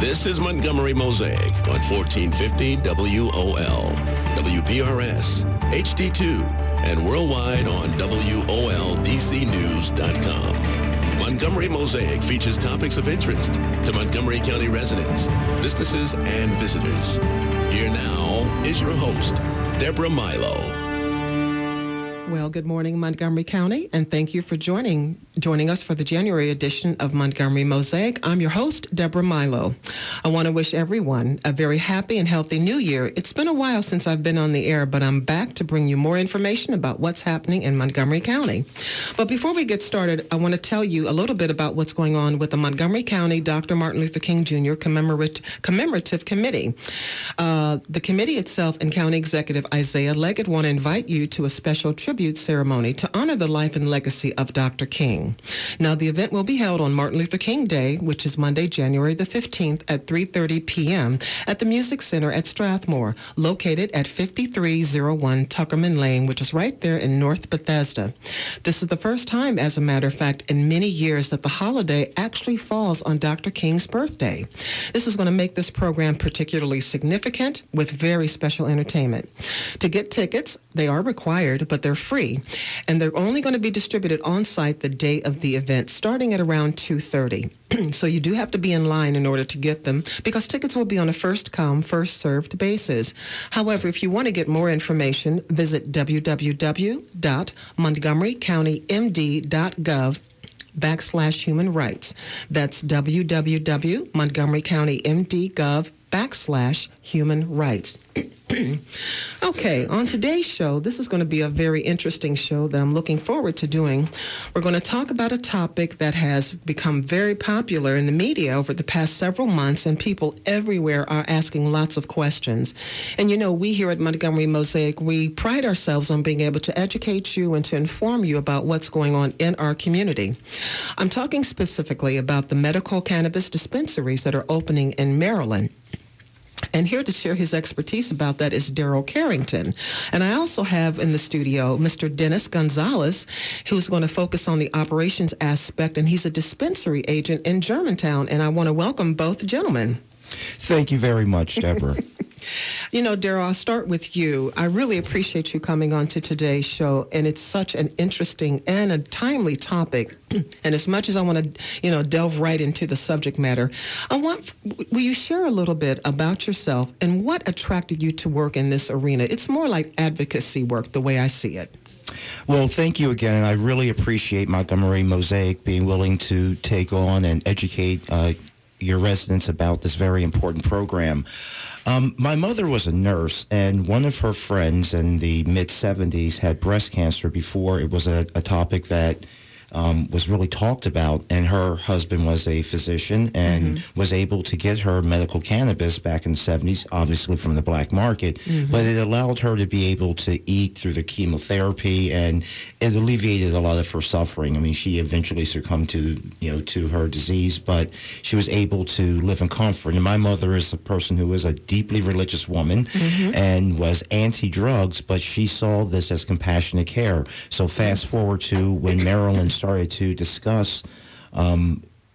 This is Montgomery Mosaic on 1450 WOL, WPRS, HD2, and worldwide on WOLDCnews.com. Montgomery Mosaic features topics of interest to Montgomery County residents, businesses, and visitors. Here now is your host, Deborah Milo. Well, good morning, Montgomery County, and thank you for joining us for the January edition of Montgomery Mosaic. I'm your host, Deborah Milo. I want to wish everyone a very happy and healthy new year. It's been a while since I've been on the air, but I'm back to bring you more information about what's happening in Montgomery County. But before we get started, I want to tell you a little bit about what's going on with the Montgomery County Dr. Martin Luther King Jr. Commemorative Committee. The committee itself and County Executive Isaiah Leggett want to invite you to a special tribute ceremony to honor the life and legacy of Dr. King. Now, the event will be held on Martin Luther King Day, which is Monday, January the 15th at 3:30 p.m. at the Music Center at Strathmore, located at 5301 Tuckerman Lane, which is right there in North Bethesda. This is the first time, as a matter of fact, in many years that the holiday actually falls on Dr. King's birthday. This is going to make this program particularly significant with very special entertainment. To get tickets, they are required, but they're free, and they're only going to be distributed on site the day of the event, starting at around 2:30. So you do have to be in line in order to get them, because tickets will be on a first-come, first-served basis. However, if you want to get more information, visit www.montgomerycountymd.gov/human rights. That's www.montgomerycountymd.gov/human rights. Okay, on today's show, this is going to be a very interesting show that I'm looking forward to doing. We're going to talk about a topic that has become very popular in the media over the past several months, and people everywhere are asking lots of questions. And you know, we here at Montgomery Mosaic, we pride ourselves on being able to educate you and to inform you about what's going on in our community. I'm talking specifically about the medical cannabis dispensaries that are opening in Maryland. And here to share his expertise about that is Daryl Carrington. And I also have in the studio Mr. Dennis Gonzalez, who's going to focus on the operations aspect, and he's a dispensary agent in Germantown. And I want to welcome both gentlemen. Thank you very much, Deborah. You know, Daryl, I'll start with you. I really appreciate you coming on to today's show, and it's such an interesting and a timely topic. And as much as I want to, delve right into the subject matter, will you share a little bit about yourself and what attracted you to work in this arena? It's more like advocacy work, the way I see it. Well, thank you again, and I really appreciate Montgomery Mosaic being willing to take on and educate your residents about this very important program. My mother was a nurse, and one of her friends in the mid-'70s had breast cancer before it was a topic that was really talked about, and her husband was a physician and was able to get her medical cannabis back in the 70s, obviously from the black market, but it allowed her to be able to eat through the chemotherapy, and it alleviated a lot of her suffering. I mean, she eventually succumbed to her disease, but she was able to live in comfort. And my mother is a person who was a deeply religious woman and was anti-drugs, but she saw this as compassionate care. So fast forward to when Maryland started to discuss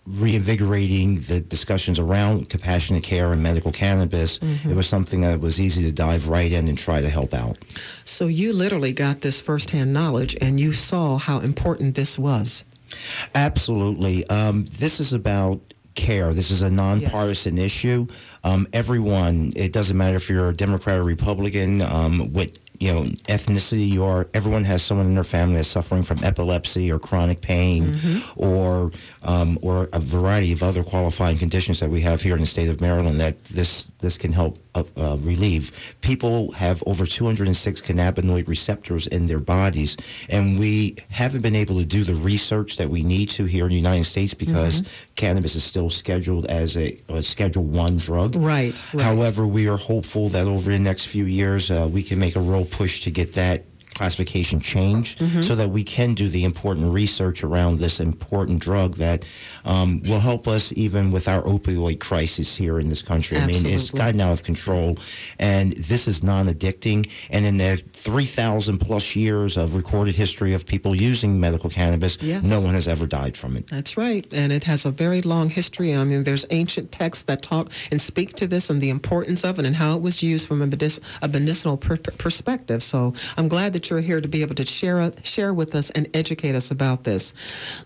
reinvigorating the discussions around compassionate care and medical cannabis. It was something that was easy to dive right in and try to help out. So you literally got this firsthand knowledge, and you saw how important this was. Absolutely. This is about care. This is a nonpartisan issue. Everyone, it doesn't matter if you're a Democrat or Republican, what ethnicity you are, everyone has someone in their family that's suffering from epilepsy or chronic pain or a variety of other qualifying conditions that we have here in the state of Maryland that this can help relieve. People have over 206 cannabinoid receptors in their bodies, and we haven't been able to do the research that we need to here in the United States because cannabis is still scheduled as a Schedule I drug. Right. However, we are hopeful that over the next few years we can make a real push to get that classification changed so that we can do the important research around this important drug that will help us even with our opioid crisis here in this country. Absolutely. I mean, it's gotten out of control, and this is non-addicting. And in the 3,000 plus years of recorded history of people using medical cannabis, no one has ever died from it. That's right, and it has a very long history. I mean, there's ancient texts that talk and speak to this and the importance of it and how it was used from a medicinal perspective. So I'm glad that you're here to be able to share with us and educate us about this.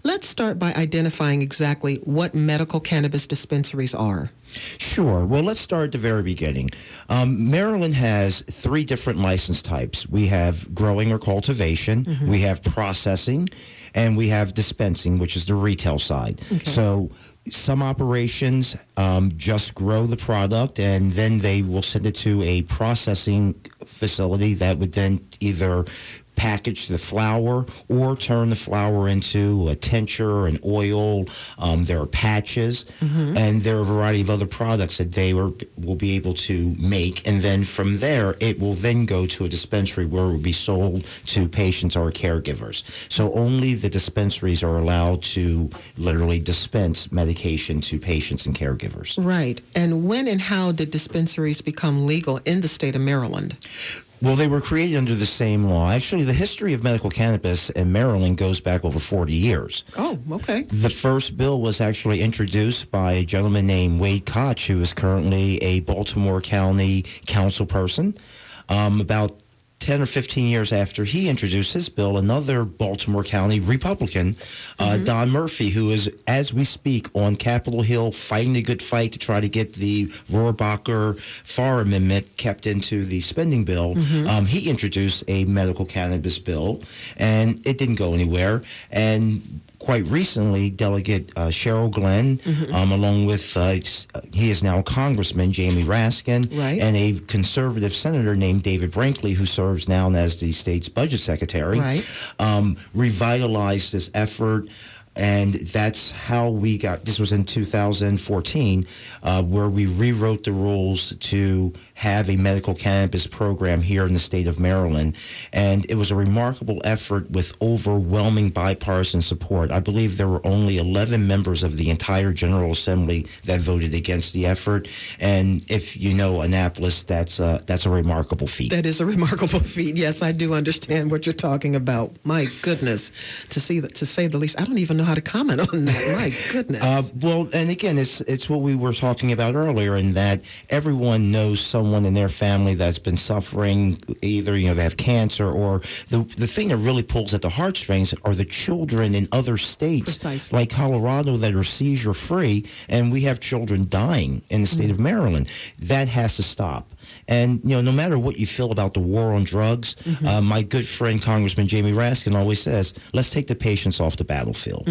Let's start by identifying exactly what medical cannabis dispensaries are. Sure. Well, let's start at the very beginning. Maryland has 3 different license types. We have growing or cultivation, we have processing, and we have dispensing, which is the retail side. Okay. So some operations just grow the product, and then they will send it to a processing facility that would then either package the flower or turn the flower into a tincture, an oil. There are patches, and there are a variety of other products that they will be able to make. And then from there, it will then go to a dispensary where it will be sold to patients or caregivers. So only the dispensaries are allowed to literally dispense medication to patients and caregivers. Right. And when and how did dispensaries become legal in the state of Maryland? Well, they were created under the same law. Actually, the history of medical cannabis in Maryland goes back over 40 years. Oh, okay. The first bill was actually introduced by a gentleman named Wade Koch, who is currently a Baltimore County council person. About 10 or 15 years after he introduced his bill, another Baltimore County Republican, Don Murphy, who is, as we speak, on Capitol Hill fighting the good fight to try to get the Rohrabacher-Farr Amendment kept into the spending bill, he introduced a medical cannabis bill, and it didn't go anywhere. And quite recently, Delegate Cheryl Glenn, along with, he is now Congressman Jamie Raskin, and a conservative senator named David Brinkley, who serves now as the state's budget secretary, revitalized this effort. And that's how we got, this was in 2014, where we rewrote the rules to have a medical cannabis program here in the state of Maryland. And it was a remarkable effort with overwhelming bipartisan support. I believe there were only 11 members of the entire General Assembly that voted against the effort. And if you know Annapolis, that's a remarkable feat. That is a remarkable feat. Yes, I do understand what you're talking about. My goodness, to say the least. I don't even know how to comment on that. My goodness. Well, and again, it's what we were talking about earlier, in that everyone knows someone in their family that's been suffering, either they have cancer, or the thing that really pulls at the heartstrings are the children in other states, like Colorado, that are seizure free, and we have children dying in the state of Maryland. That has to stop. And, no matter what you feel about the war on drugs, my good friend Congressman Jamie Raskin always says, let's take the patients off the battlefield.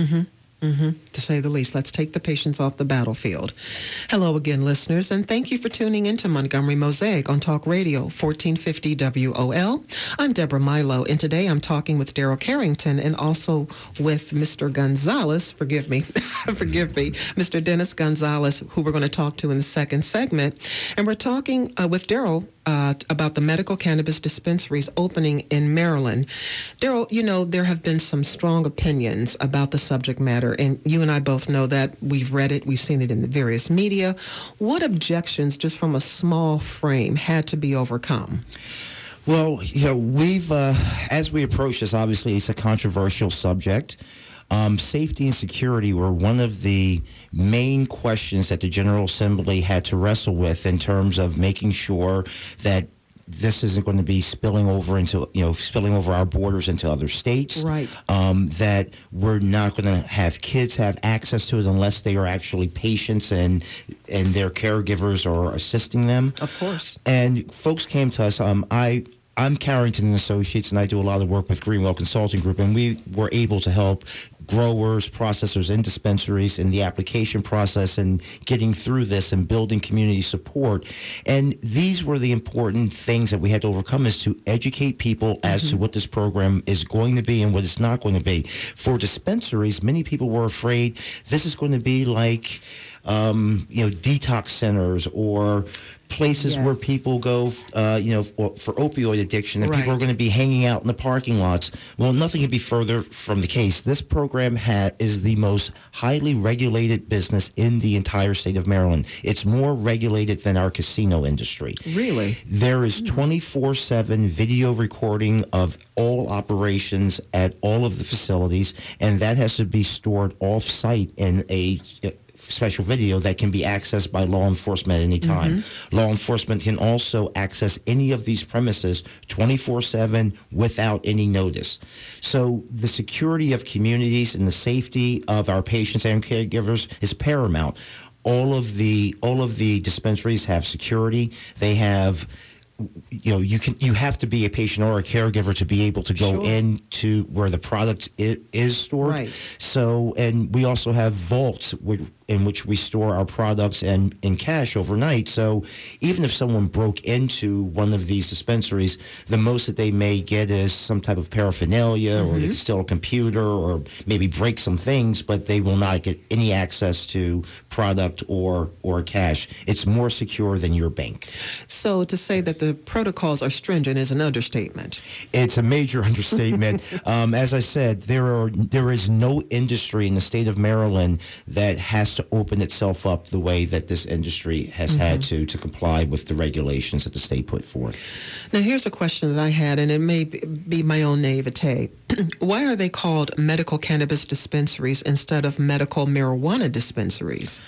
To say the least. Let's take the patients off the battlefield. Hello again, listeners, and thank you for tuning in to Montgomery Mosaic on Talk Radio 1450 WOL. I'm Deborah Milo, and today I'm talking with Daryl Carrington and also with Mr. Gonzalez, forgive me, Mr. Dennis Gonzalez, who we're going to talk to in the second segment. And we're talking with Daryl about the medical cannabis dispensaries opening in Maryland. Daryl, there have been some strong opinions about the subject matter, and you and I both know that. We've read it, we've seen it in the various media. What objections, just from a small frame, had to be overcome? Well, we've, as we approach this, obviously it's a controversial subject. Safety and security were one of the main questions that the General Assembly had to wrestle with in terms of making sure that this isn't going to be spilling over our borders into other states. Right. That we're not going to have kids have access to it unless they are actually patients and their caregivers are assisting them. Of course. And folks came to us. I'm Carrington and Associates, and I do a lot of work with Greenwell Consulting Group, and we were able to help growers, processors, and dispensaries in the application process and getting through this and building community support. And these were the important things that we had to overcome, is to educate people as to what this program is going to be and what it's not going to be. For dispensaries, many people were afraid this is going to be like detox centers or places where people go, for opioid addiction, and people are going to be hanging out in the parking lots. Well, nothing could be further from the case. This program is the most highly regulated business in the entire state of Maryland. It's more regulated than our casino industry. Really? There is 24/7 video recording of all operations at all of the facilities, and that has to be stored off-site in a special video that can be accessed by law enforcement at any time. Law enforcement can also access any of these premises 24/7 without any notice. So the security of communities and the safety of our patients and caregivers is paramount. All of the dispensaries have security. They have you have to be a patient or a caregiver to be able to go into where the product is stored. Right. So, and we also have vaults in which we store our products and in cash overnight. So even if someone broke into one of these dispensaries, the most that they may get is some type of paraphernalia, or they can steal a computer, or maybe break some things, but they will not get any access to product or cash. It's more secure than your bank. So to say that the protocols are stringent is an understatement. It's a major understatement. As I said, there is no industry in the state of Maryland that has to open itself up the way that this industry has had to comply with the regulations that the state put forth. Now, here's a question that I had, and it may be my own naivete. Why are they called medical cannabis dispensaries instead of medical marijuana dispensaries?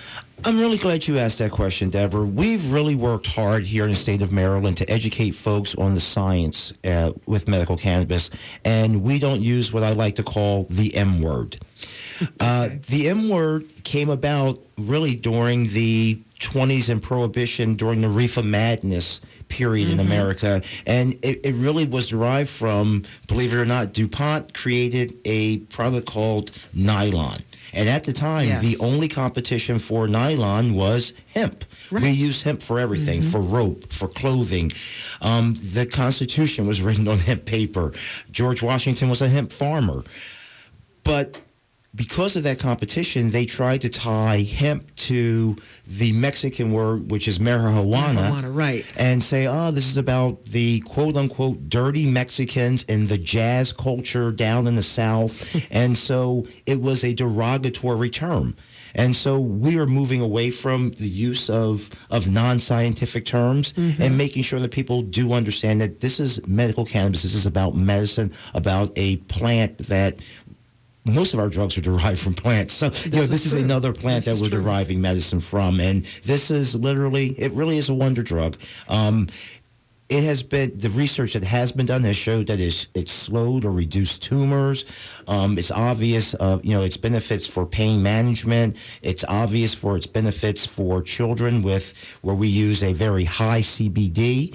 I'm really glad you asked that question, Deborah. We've really worked hard here in the state of Maryland to educate folks on the science with medical cannabis, and we don't use what I like to call the M word. The M word came about really during the 20s and Prohibition, during the reefer madness period in America. And it really was derived from, believe it or not, DuPont created a product called nylon. And at the time, the only competition for nylon was hemp. Right. We use hemp for everything, for rope, for clothing. The Constitution was written on hemp paper. George Washington was a hemp farmer. But because of that competition, they tried to tie hemp to the Mexican word, which is marijuana, right, and say, this is about the quote-unquote dirty Mexicans and the jazz culture down in the South. And so it was a derogatory term. And so we are moving away from the use of non-scientific terms and making sure that people do understand that this is medical cannabis. This is about medicine, about a plant that most of our drugs are derived from plants. So, this is another plant that we're deriving medicine from. And this is it really is a wonder drug. It has been, the research that has been done has showed that it's slowed or reduced tumors. It's obvious of, its benefits for pain management. It's obvious for its benefits for children where we use a very high CBD.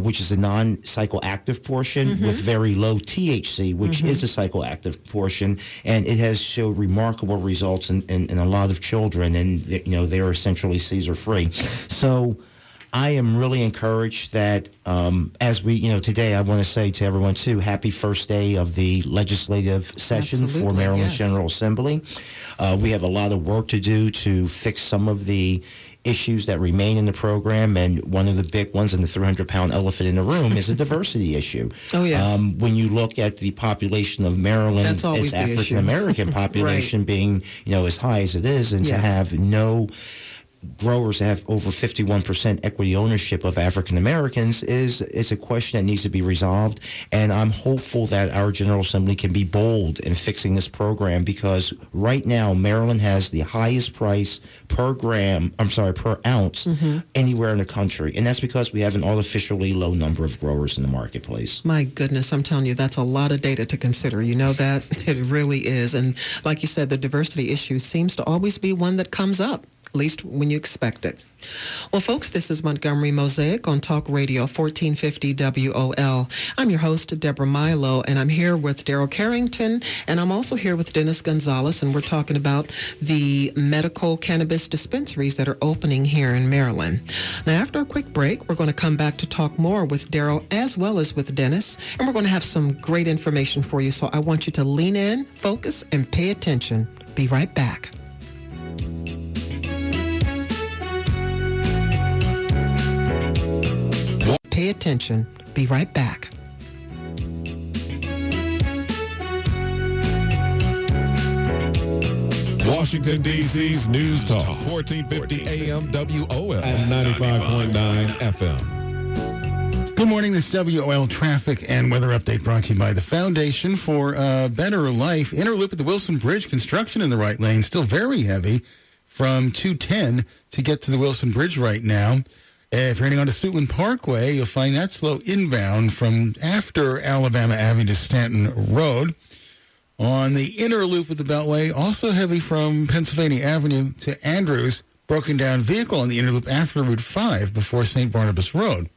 Which is a non-psychoactive portion with very low THC, which is a psychoactive portion, and it has showed remarkable results in a lot of children, and they are essentially seizure-free. So I am really encouraged that as we, today I want to say to everyone too, happy first day of the legislative session for Maryland's General Assembly. We have a lot of work to do to fix some of the issues that remain in the program, and one of the big ones, and the 300-pound elephant in the room, is a diversity issue. Oh, yes. When you look at the population of Maryland, its African-American population being, as high as it is, and to have no growers that have over 51% equity ownership of African Americans is a question that needs to be resolved. And I'm hopeful that our General Assembly can be bold in fixing this program, because right now Maryland has the highest price per ounce anywhere in the country. And that's because we have an artificially low number of growers in the marketplace. My goodness, I'm telling you, that's a lot of data to consider. You know that? It really is. And like you said, the diversity issue seems to always be one that comes up, at least when you expect it. Well, folks, this is Montgomery Mosaic on Talk Radio 1450 WOL. I'm your host, Deborah Milo, and I'm here with Daryl Carrington, and I'm also here with Dennis Gonzalez, and we're talking about the medical cannabis dispensaries that are opening here in Maryland. Now, after a quick break, we're going to come back to talk more with Daryl as well as with Dennis, and we're going to have some great information for you, so I want you to lean in, focus, and pay attention. Be right back. attention. Be right back. Washington, D.C.'s News Talk, 1450 AM WOL and 95.9 FM. Good morning. This WOL traffic and weather update brought to you by the Foundation for a Better Life. Inner loop at the Wilson Bridge. Construction in the right lane. Still very heavy from 210 to get to the Wilson Bridge right now. If you're heading on to Suitland Parkway, you'll find that slow inbound from after Alabama Avenue to Stanton Road. On the inner loop of the Beltway, also heavy from Pennsylvania Avenue to Andrews. Broken down vehicle on the inner loop after Route 5 before St. Barnabas Road.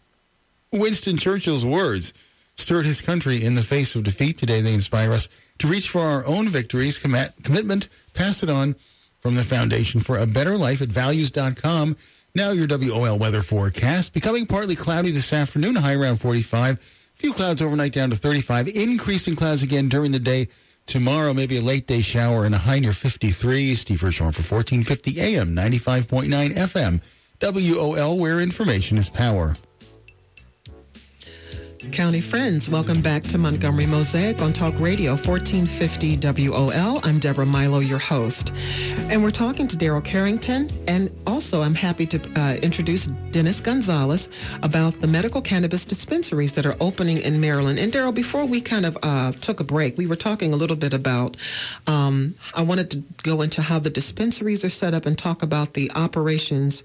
Winston Churchill's words stirred his country in the face of defeat. Today they inspire us to reach for our own victories. Commitment, pass it on from the Foundation for a Better Life at values.com. Now your WOL weather forecast. Becoming partly cloudy this afternoon, a high around 45. Few clouds overnight down to 35. Increasing clouds again during the day. Tomorrow, maybe a late day shower and a high near 53. Steve Hirschhorn for 1450 AM, 95.9 FM. WOL, where information is power. County friends, welcome back to Montgomery Mosaic on Talk Radio 1450 WOL. I'm Deborah Milo, your host. And we're talking to Daryl Carrington. And also I'm happy to introduce Dennis Gonzalez about the medical cannabis dispensaries that are opening in Maryland. And Daryl, before we kind of took a break, we were talking a little bit about, I wanted to go into how the dispensaries are set up and talk about the operations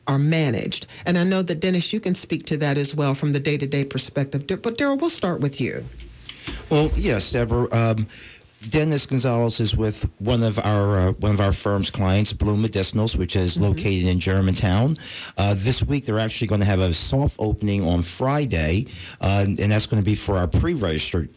are managed. And I know that, Dennis, you can speak to that as well from the day-to-day perspective. But, Daryl, we'll start with you. Well, yes, Deborah. Dennis Gonzalez is with one of our firm's clients, Bloom Medicinals, which is located in Germantown. This week, they're actually going to have a soft opening on Friday, and that's going to be for our pre-registered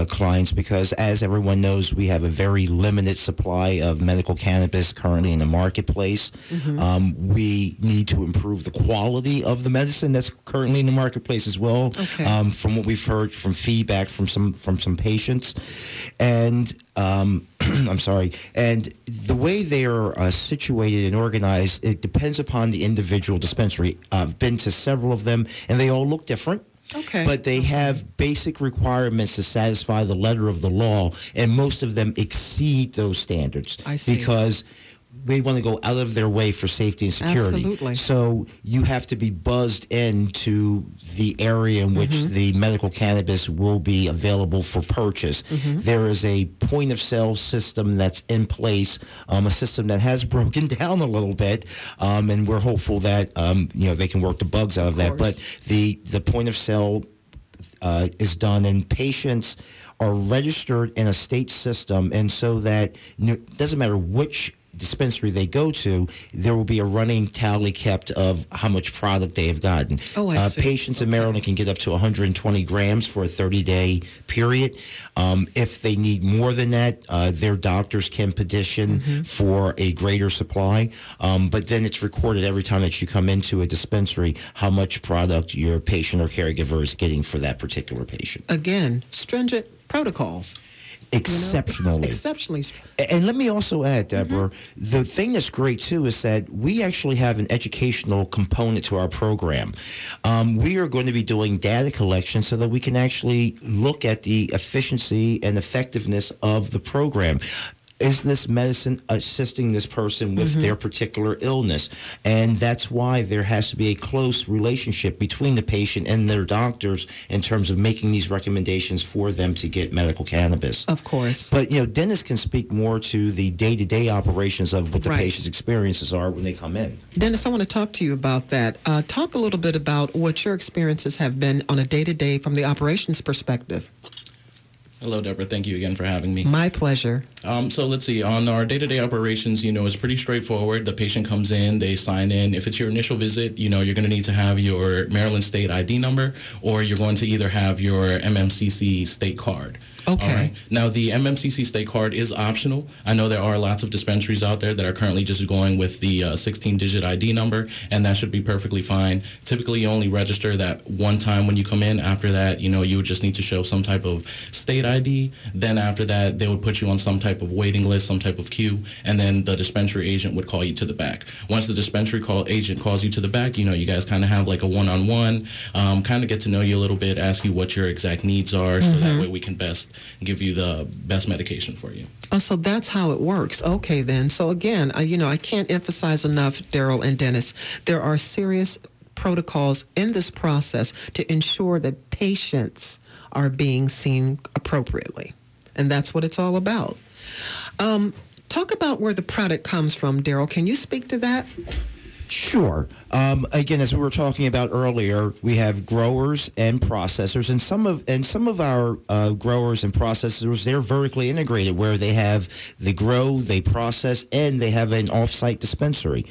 clients, because as everyone knows, we have a very limited supply of medical cannabis currently in the marketplace. We need to improve the quality of the medicine that's currently in the marketplace as well. Okay. From what we've heard from feedback from some patients, and I'm sorry, and the way they are situated and organized, it depends upon the individual dispensary. I've been to several of them, and they all look different. Okay. But they have basic requirements to satisfy the letter of the law, and most of them exceed those standards. I see. Because they want to go out of their way for safety and security. Absolutely. So you have to be buzzed into the area in which the medical cannabis will be available for purchase. There is a point-of-sale system that's in place, a system that has broken down a little bit, and we're hopeful that they can work the bugs out of that. But the point-of-sale is done, and patients are registered in a state system, and so that it doesn't matter which dispensary they go to, there will be a running tally kept of how much product they have gotten. Oh, I see. Patients in Maryland can get up to 120 grams for a 30-day period. If they need more than that, their doctors can petition for a greater supply. But then it's recorded every time that you come into a dispensary how much product your patient or caregiver is getting for that particular patient. Again, stringent protocols. Exceptionally. Exceptionally. And let me also add, Deborah, the thing that's great, too, is that we actually have an educational component to our program. We are going to be doing data collection so that we can actually look at the efficiency and effectiveness of the program. Is this medicine assisting this person with their particular illness? And that's why there has to be a close relationship between the patient and their doctors in terms of making these recommendations for them to get medical cannabis. Of course. But, Dennis can speak more to the day-to-day operations of what the patient's experiences are when they come in. Dennis, I want to talk to you about that. Talk a little bit about what your experiences have been on a day-to-day from the operations perspective. Hello, Deborah. Thank you again for having me. My pleasure. So let's see. On our day-to-day operations, it's pretty straightforward. The patient comes in, they sign in. If it's your initial visit, you're going to need to have your Maryland State ID number, or you're going to either have your MMCC state card. Okay. All right. Now, the MMCC state card is optional. I know there are lots of dispensaries out there that are currently just going with the 16-digit ID number, and that should be perfectly fine. Typically, you only register that one time when you come in. After that, you would just need to show some type of state state ID. Then after that, they would put you on some type of waiting list, some type of queue, and then the dispensary agent would call you to the back. Once the dispensary agent calls you to the back, you guys kind of have like a one-on-one, kind of get to know you a little bit, ask you what your exact needs are, so that way we can best give you the best medication for you. Oh, so that's how it works. Okay, then. So again, I can't emphasize enough, Daryl and Dennis, there are serious protocols in this process to ensure that patients are being seen appropriately. And that's what it's all about. Talk about where the product comes from, Daryl. Can you speak to that? Sure. Again, as we were talking about earlier, we have growers and processors, and some of our growers and processors, they're vertically integrated, where they have the grow, they process, and they have an off-site dispensary.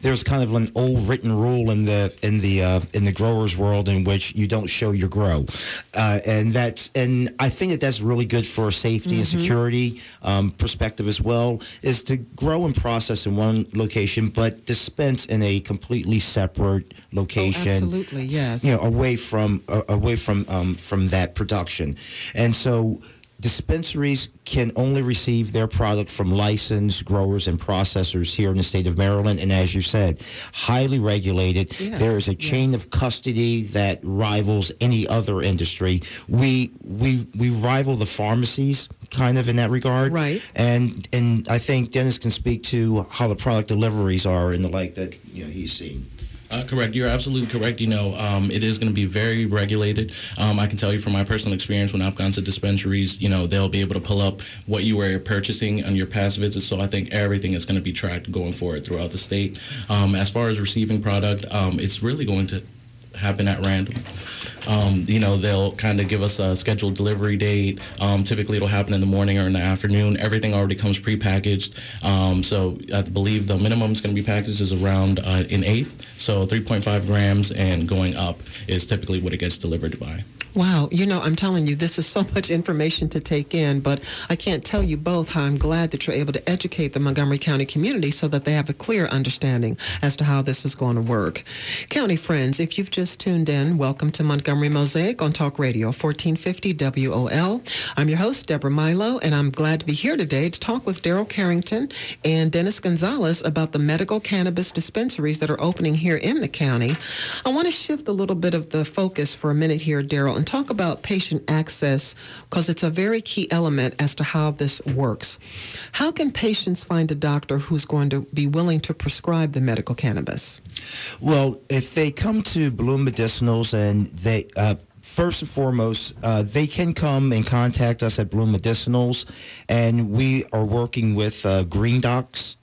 There's kind of an old written rule in the growers world in which you don't show your grow, and I think that's really good for safety and security perspective as well. Is to grow and process in one location, but dispense in a completely separate location. Oh, absolutely, yes. Away from that production, and so dispensaries can only receive their product from licensed growers and processors here in the state of Maryland, and as you said, highly regulated. Yes, there is a chain of custody that rivals any other industry. We rival the pharmacies kind of in that regard. Right. And I think Dennis can speak to how the product deliveries are and the like that he's seen. Correct. You're absolutely correct. It is going to be very regulated. I can tell you from my personal experience when I've gone to dispensaries, they'll be able to pull up what you were purchasing on your past visits. So I think everything is going to be tracked going forward throughout the state. As far as receiving product, it's really going to happen at random. They'll kind of give us a scheduled delivery date. Typically, it'll happen in the morning or in the afternoon. Everything already comes prepackaged. So I believe the minimum is going to be packaged is around an eighth. So 3.5 grams and going up is typically what it gets delivered by. Wow. I'm telling you, this is so much information to take in, but I can't tell you both how I'm glad that you're able to educate the Montgomery County community so that they have a clear understanding as to how this is going to work. County friends, if you've just tuned in, welcome to Montgomery Mosaic on Talk Radio 1450 WOL. I'm your host, Deborah Milo, and I'm glad to be here today to talk with Daryl Carrington and Dennis Gonzalez about the medical cannabis dispensaries that are opening here in the county. I want to shift a little bit of the focus for a minute here, Daryl, and talk about patient access, because it's a very key element as to how this works. How can patients find a doctor who's going to be willing to prescribe the medical cannabis? Well, if they come to Bloom Medicinals and they first and foremost, they can come and contact us at Bloom Medicinals, and we are working with Green Docs.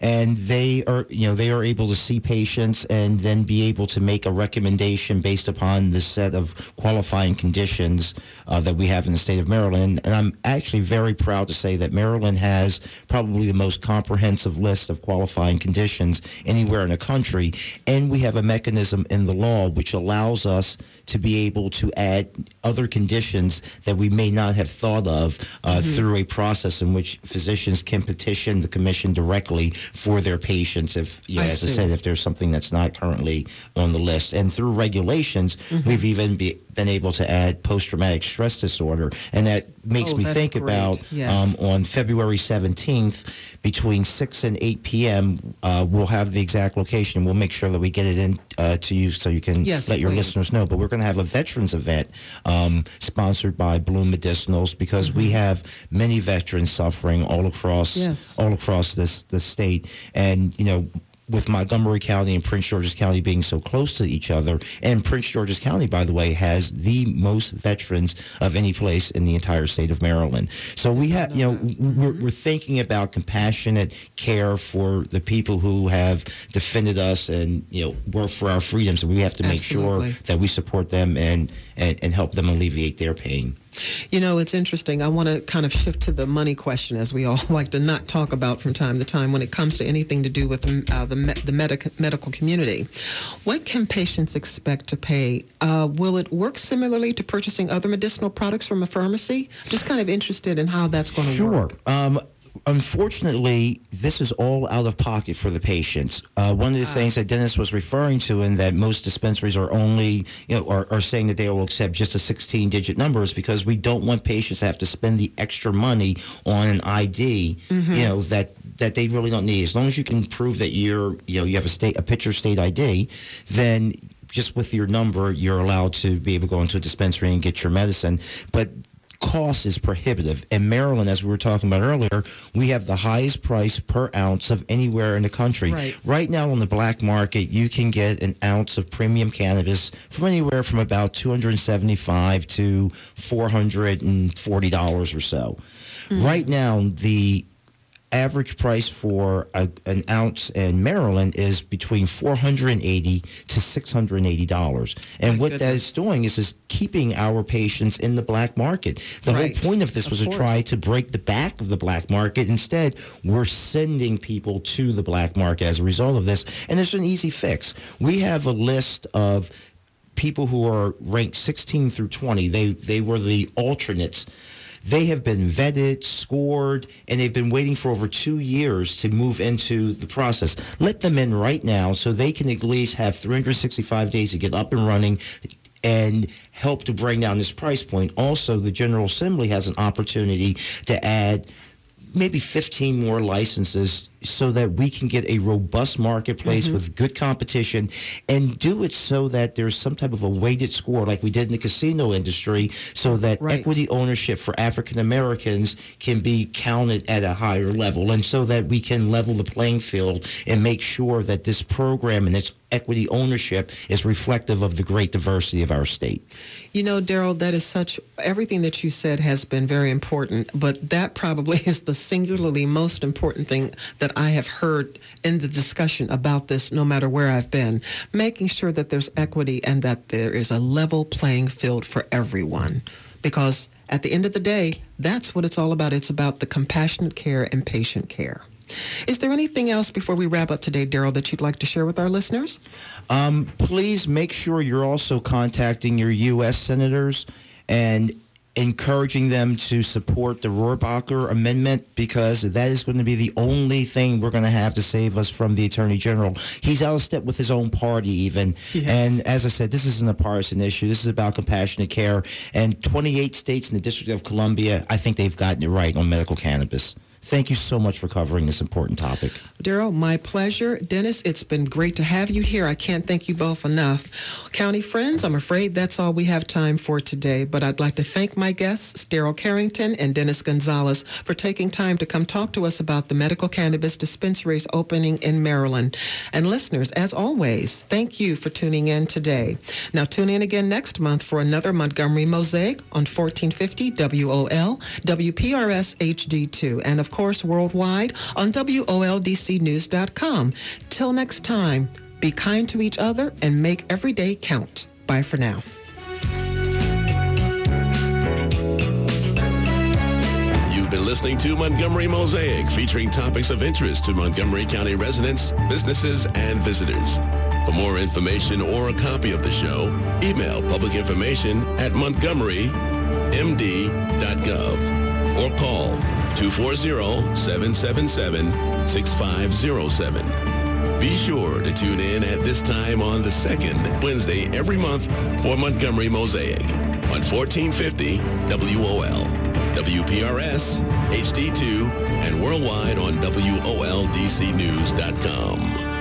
And they are able to see patients and then be able to make a recommendation based upon the set of qualifying conditions that we have in the state of Maryland. And I'm actually very proud to say that Maryland has probably the most comprehensive list of qualifying conditions anywhere in the country. And we have a mechanism in the law which allows us to be able to add other conditions that we may not have thought of through a process in which physicians can petition the commission directly for their patients if, as I said, if there's something that's not currently on the list. And through regulations, we've even been able to add post-traumatic stress disorder. And that makes me think about on February 17th, between 6 and 8 p.m., we'll have the exact location. We'll make sure that we get it in to you so you can let your listeners know. But we're going to have a veterans event sponsored by Bloom Medicinals because we have many veterans suffering all across the state. And, with Montgomery County and Prince George's County being so close to each other, and Prince George's County, by the way, has the most veterans of any place in the entire state of Maryland. So we have, we're thinking about compassionate care for the people who have defended us and, work for our freedoms. And we have to make sure that we support them and help them alleviate their pain. It's interesting. I want to kind of shift to the money question, as we all like to not talk about from time to time when it comes to anything to do with the medical community. What can patients expect to pay? Will it work similarly to purchasing other medicinal products from a pharmacy? Just kind of interested in how that's going to work. Sure. Unfortunately, this is all out of pocket for the patients. One of the things that Dennis was referring to, in that most dispensaries are only, are saying that they will accept just a 16-digit number, is because we don't want patients to have to spend the extra money on an ID, that they really don't need. As long as you can prove that you have a picture state ID, then just with your number, you're allowed to be able to go into a dispensary and get your medicine. But cost is prohibitive. In Maryland, as we were talking about earlier, we have the highest price per ounce of anywhere in the country. Right now on the black market, you can get an ounce of premium cannabis from anywhere from about $275 to $440 or so. Right now, the average price for an ounce in Maryland is between $480 to $680. And what that is doing is keeping our patients in the black market. The whole point of this was to try to break the back of the black market. Instead, we're sending people to the black market as a result of this. And there's an easy fix. We have a list of people who are ranked 16 through 20. They were the alternates. They have been vetted, scored, and they've been waiting for over 2 years to move into the process. Let them in right now so they can at least have 365 days to get up and running and help to bring down this price point. Also, the General Assembly has an opportunity to add maybe 15 more licenses so that we can get a robust marketplace with good competition, and do it so that there's some type of a weighted score like we did in the casino industry, so that equity ownership for African Americans can be counted at a higher level, and so that we can level the playing field and make sure that this program and its equity ownership is reflective of the great diversity of our state. Daryl, that is everything that you said has been very important, but that probably is the singularly most important thing that I have heard in the discussion about this, no matter where I've been, making sure that there's equity and that there is a level playing field for everyone. Because at the end of the day, that's what it's all about. It's about the compassionate care and patient care. Is there anything else before we wrap up today, Daryl, that you'd like to share with our listeners? Please make sure you're also contacting your U.S. senators and encouraging them to support the Rohrabacher Amendment, because that is going to be the only thing we're going to have to save us from the Attorney General. He's out of step with his own party even. Yes. And as I said, this isn't a partisan issue. This is about compassionate care. And 28 states in the District of Columbia, I think they've gotten it right on medical cannabis. Thank you so much for covering this important topic. Daryl, my pleasure. Dennis, it's been great to have you here. I can't thank you both enough. County friends, I'm afraid that's all we have time for today, but I'd like to thank my guests, Daryl Carrington and Dennis Gonzalez, for taking time to come talk to us about the medical cannabis dispensaries opening in Maryland. And listeners, as always, thank you for tuning in today. Now tune in again next month for another Montgomery Mosaic on 1450 WOL, WPRS HD2, and of course worldwide on WOLDCnews.com. Till next time, be kind to each other and make every day count. Bye for now. You've been listening to Montgomery Mosaic, featuring topics of interest to Montgomery County residents, businesses, and visitors. For more information or a copy of the show, email publicinformation@montgomerymd.gov or call 240-777-6507. Be sure to tune in at this time on the second Wednesday every month for Montgomery Mosaic on 1450 WOL, WPRS, HD2, and worldwide on WOLDCnews.com.